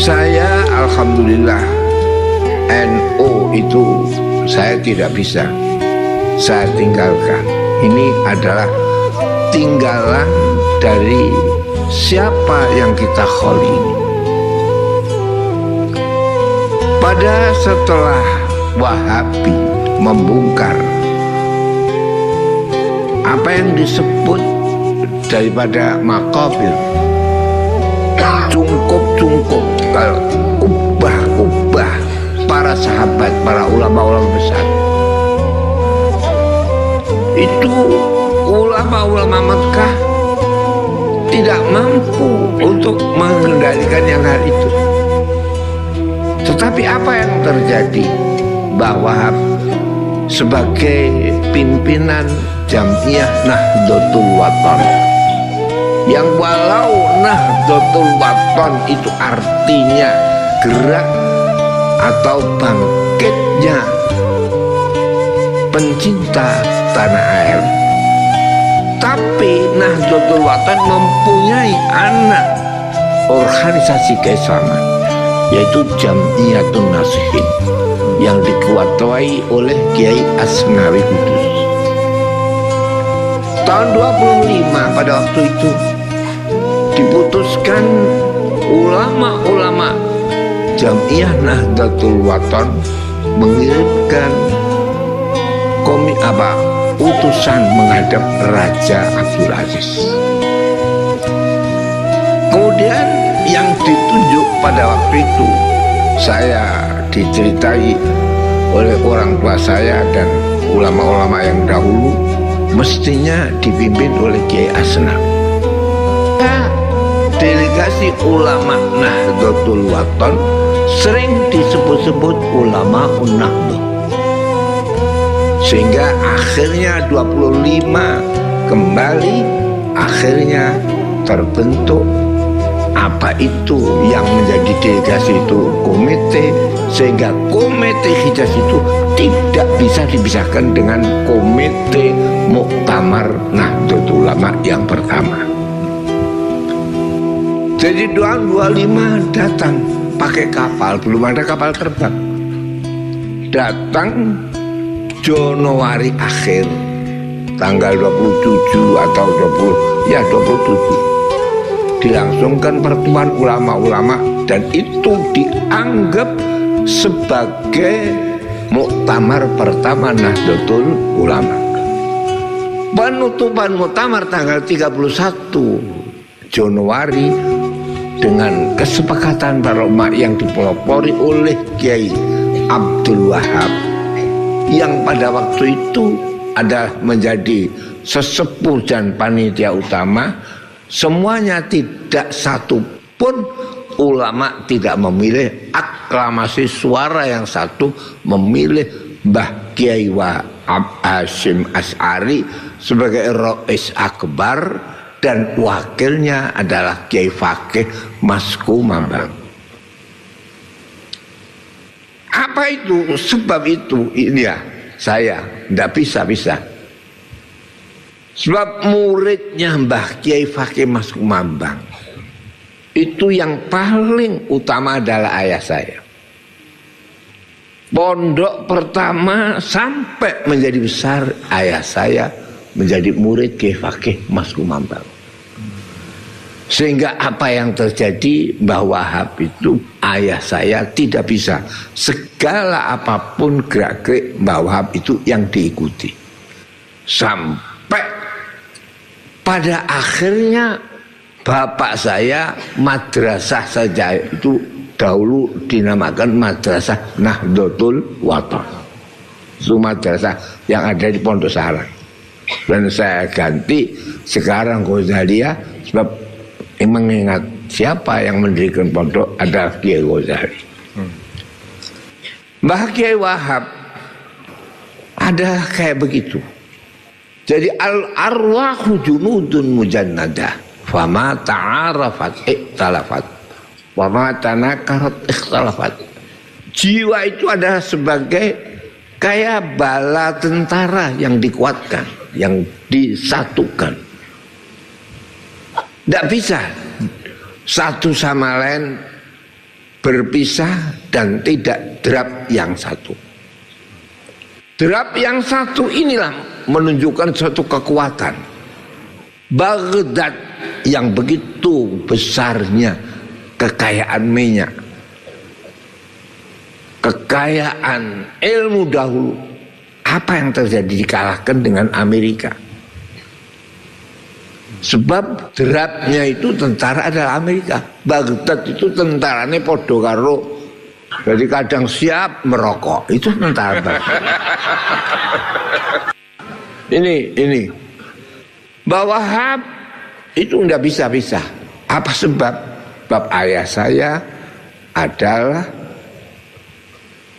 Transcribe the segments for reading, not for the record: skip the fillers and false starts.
Saya alhamdulillah NU itu saya tidak bisa, saya tinggalkan. Ini adalah tinggalan dari siapa yang kita kholini. Pada setelah Wahabi membongkar apa yang disebut daripada makabir, cungkup-cungkup, kubah-kubah para sahabat, para ulama-ulama besar, itu ulama-ulama Mekah tidak mampu untuk mengendalikan yang hal itu. Tetapi apa yang terjadi? Bahwa sebagai pimpinan Jam'iyah Nahdlatul Wathon, yang walau Nahdlatul Wathon itu artinya gerak atau bangkitnya pencinta tanah air, tapi Nahdlatul Wathon mempunyai anak organisasi keislaman, yaitu Jam'iyatun Nasihin yang diketuai oleh Kiai Asnawi Kudus. Tahun 25 pada waktu itu diputuskan ulama-ulama Jam'iyah Nahdlatul Wathon mengirimkan utusan menghadap Raja Abdul Aziz. Kemudian yang ditunjuk pada waktu itu, saya diceritai oleh orang tua saya dan ulama-ulama yang dahulu, mestinya dipimpin oleh Kiai Asnaf. Delegasi ulama Nahdlatul Wathon sering disebut-sebut ulama Nahdlatul, sehingga akhirnya 25 kembali akhirnya terbentuk apa itu yang menjadi delegasi itu komite, sehingga komite Hijaz itu tidak bisa dipisahkan dengan komite Muktamar Nahdlatul Ulama yang pertama. Jadi tahun 25 datang pakai kapal, belum ada kapal terbang, datang Januari akhir tanggal 27 atau 27 dilangsungkan pertemuan ulama-ulama, dan itu dianggap sebagai muktamar pertama Nahdlatul Ulama. Penutupan muktamar tanggal 31 Januari dengan kesepakatan para ulama yang dipelopori oleh Kiai Abdul Wahab, yang pada waktu itu adalah menjadi sesepuh dan panitia utama. Semuanya tidak satu pun ulama tidak memilih aklamasi suara yang satu memilih Mbah Kiai Wahab Hasyim Asy'ari sebagai Rais Akbar, dan wakilnya adalah Kiai Fakih Masku Mambang. Apa itu? Sebab itu ini ya, saya tidak bisa. Sebab muridnya Mbah Kiai Fakih Mas Kumambang itu yang paling utama adalah ayah saya. Pondok pertama sampai menjadi besar ayah saya menjadi murid Kiai Fakih Mas Kumambang. Sehingga apa yang terjadi Mbah Wahab itu ayah saya tidak bisa, segala apapun gerak-gerik Mbah Wahab itu yang diikuti. Sampai pada akhirnya bapak saya madrasah saja itu dahulu dinamakan Madrasah Nahdlatul Wathon. Itu madrasah yang ada di Pondok Sarang. Dan saya ganti sekarang Ghazaliyah, sebab mengingat siapa yang mendirikan pondok adalah Kiai Ghazali. Mbah Kiai Wahab ada kayak begitu. Jadi al-arwahu junudun mujannadah, fama ta'arafat ikhtalafat, wama tanakarat ikhtalafat. Jiwa itu adalah sebagai kayak bala tentara yang dikuatkan, yang disatukan. Tidak bisa satu sama lain berpisah dan tidak drap yang satu. Drap yang satu inilah menunjukkan suatu kekuatan. Baghdad yang begitu besarnya kekayaan minyak, kekayaan ilmu dahulu, apa yang terjadi dikalahkan dengan Amerika? Sebab derapnya itu tentara adalah Amerika. Baghdad itu tentaranya podo karo, jadi kadang siap merokok, itu tentara Baghdad. Ini Wahab itu nggak bisa. Apa sebab? Sebab ayah saya adalah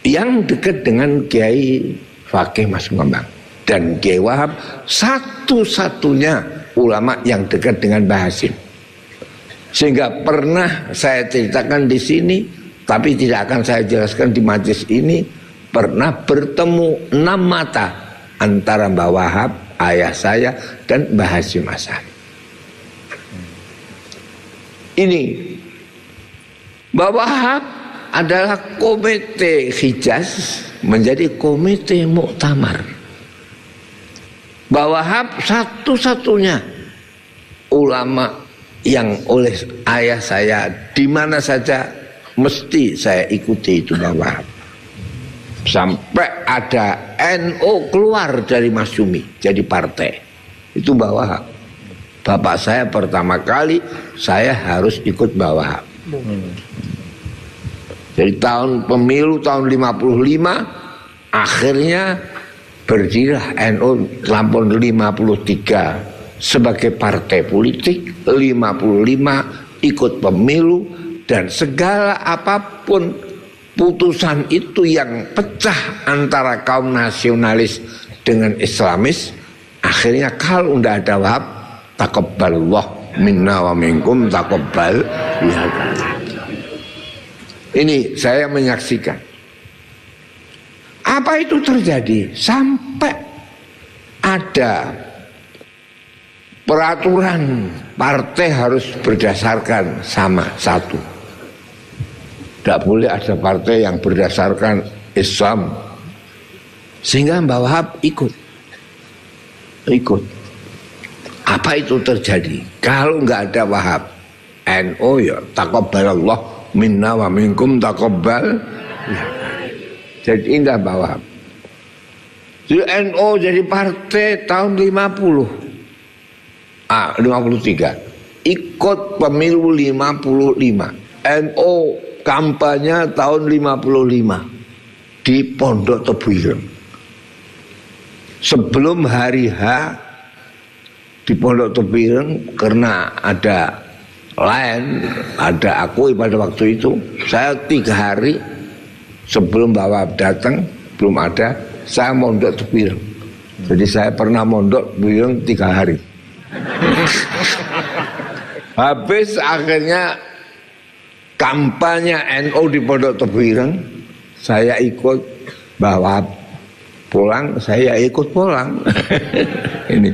yang dekat dengan Kiai Fakih Mas Ngembang, dan Kiai Wahab satu-satunya ulama yang dekat dengan Mbah Hasim. Sehingga pernah saya ceritakan di sini, tapi tidak akan saya jelaskan di majelis ini, pernah bertemu 6 mata antara Mbah Wahab, ayah saya, dan Mbah Hasim Asy'ari. Ini Mbah Wahab adalah komite Hijaz menjadi komite Muktamar. Mbah Wahab satu-satunya ulama yang oleh ayah saya di mana saja mesti saya ikuti itu Mbah Wahab. Sampai ada NU keluar dari Masyumi jadi partai, itu Mbah Wahab. Bapak saya pertama kali saya harus ikut Mbah Wahab. Jadi pemilu tahun 55 akhirnya berdirilah NU tahun 53 sebagai partai politik, 55 ikut pemilu, dan segala apapun putusan itu yang pecah antara kaum nasionalis dengan Islamis, akhirnya kalau tidak ada Wahab, taqabbalallah minna wa minkum taqabbal ya. Ini saya menyaksikan. Apa itu terjadi sampai ada peraturan partai harus berdasarkan sama satu. Tidak boleh ada partai yang berdasarkan Islam. Sehingga Mbah Wahab ikut. Apa itu terjadi? Kalau nggak ada Wahab, NU ya taqabbalallah minna wa minkum taqabbal. Ya. Jadi indah Mbah Wahab. Jadi NU jadi partai tahun 53. Ikut pemilu 55. NU kampanye tahun 55 di Pondok Tebuireng. Sebelum hari H di Pondok Tebuireng, karena ada lain, ada akui pada waktu itu, saya 3 hari sebelum Mbah Wahab datang, belum ada, saya mondok Tebuireng. Jadi saya pernah mondok Tebuireng 3 hari. Habis akhirnya kampanye NU di Pondok Tebuireng, saya ikut. Mbah Wahab pulang, saya ikut pulang. Ini.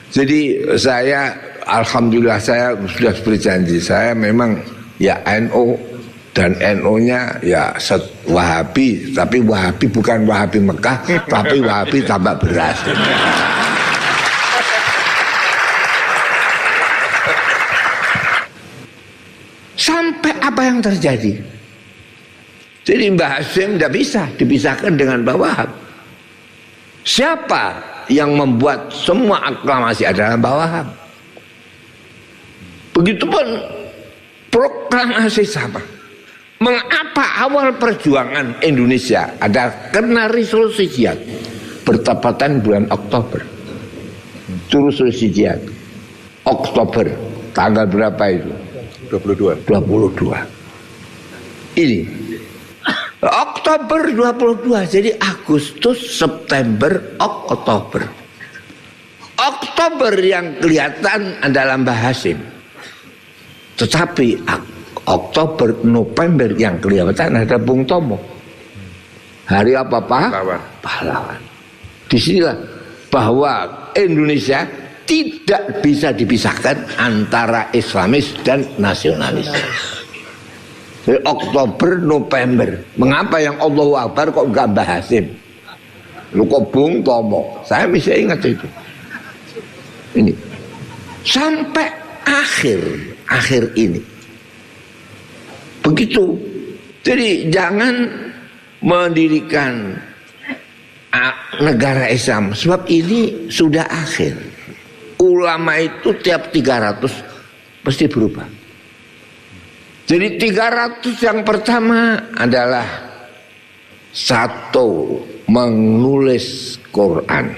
Jadi saya, alhamdulillah saya sudah berjanji, saya memang ya NU, dan NU-nya ya Wahabi, tapi Wahabi bukan Wahabi Mekah, tapi Wahabi tambah beras. Sampai apa yang terjadi? Jadi Mbah Hasim tidak bisa dipisahkan dengan Mbah Wahab. Siapa yang membuat semua aklamasi adalah Mbah Wahab. Begitupun proklamasi sama. Mengapa awal perjuangan Indonesia ada kena resolusi jihad bertepatan bulan Oktober? Itu resolusi jihad Oktober, tanggal berapa itu? 22. Ini Oktober 22, jadi Agustus, September, Oktober. Oktober yang kelihatan adalah Mbah Hasim. Tetapi Oktober, November yang kelihatan ada Bung Tomo. Hari apa Pak? Pahlawan. Disinilah bahwa Indonesia tidak bisa dipisahkan antara Islamis dan nasionalis. Oktober, November. Mengapa yang Allahu Akbar kok enggak Mbah Hasim? Lu kok Bung Tomo? Saya bisa ingat itu. Ini sampai akhir ini. Begitu. Jadi jangan mendirikan negara Islam sebab ini sudah akhir. Ulama itu tiap 300 pasti berubah. Jadi 300 yang pertama adalah satu, menulis Quran,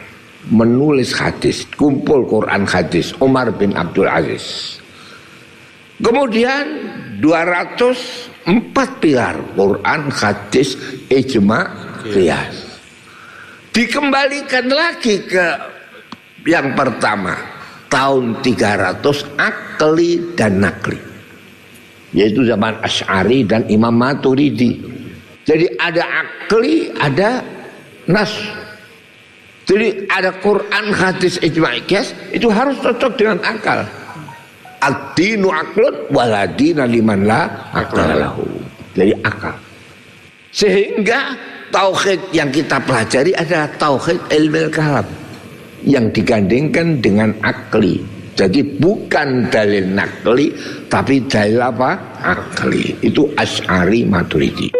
menulis hadis, kumpul Quran hadis, Umar bin Abdul Aziz. Kemudian 204 pilar Quran, hadis, ijma, qiyas. Dikembalikan lagi ke yang pertama, tahun 300 akli dan nakli, yaitu zaman Asy'ari dan Imam Maturidi. Jadi ada akli, ada nas. Jadi ada Quran, hadis, ijma', qiyas, itu harus cocok dengan akal. Ad-dinu aqlun waladina liman la aqlalahu. Jadi akal. Sehingga tauhid yang kita pelajari adalah tauhid ilmu kalam yang digandengkan dengan akli. Jadi bukan dalil nakli, tapi dalil apa? Akli. Itu Asy'ari Maturidi.